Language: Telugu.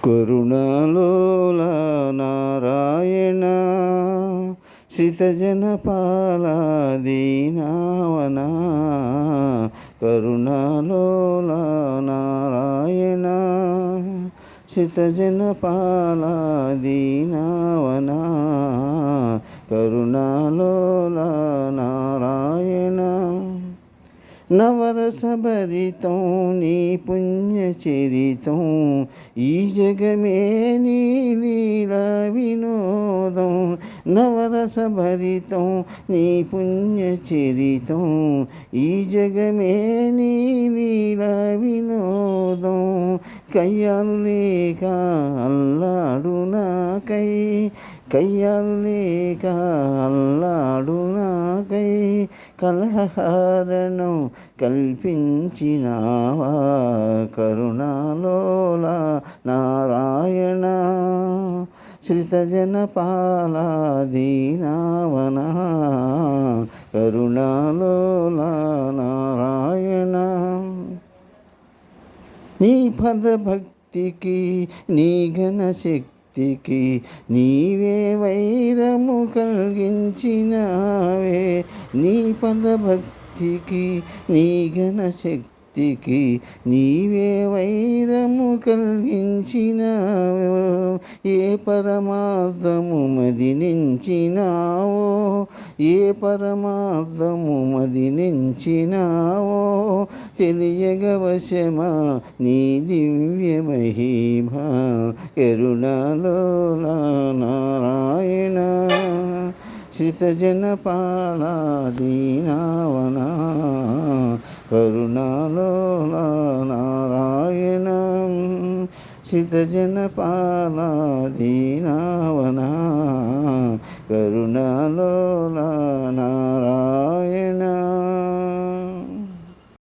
కరుణాలోల నారాయణ శ్రితజనపాల దీనావన కరుణాలోల నారాయణ శ్రితజనపాల దీనావన కరుణాలోల నారాయణ నవరసభరితం నీ పుణ్యచరితం ఈ జగమే నీ లీలా వినోదం నవరసభరితం నీ పుణ్యచరితం ఈ జగమే నీ లీలా వినోదం కయ్యాలు లేక అల్లాడు నాకై కయ్యాలు లేక అల్లాడు నాకై కలహారణం కల్పించినావా కరుణాలోల నారాయణ శ్రితజనపాల దీనావన కరుణాలోల నారాయణ నీ పదభక్తికి నీ ఘనశక్తికి నీవే వైరము కలిగించినావే నీ పదభక్తికి నీ ఘనశక్తికి నీవే వైరము కలిగించినావో ఏ పరమార్థము మదినించినావో ఏ పరమార్థము మదినించినావో తెలియగవశమా నీ దివ్య మహిమా కరుణాలోల నారాయణ శ్రితజనపాల దీనావన కరుణాలోల నారాయణ శ్రితజనపాల దీనావన కరుణాలోల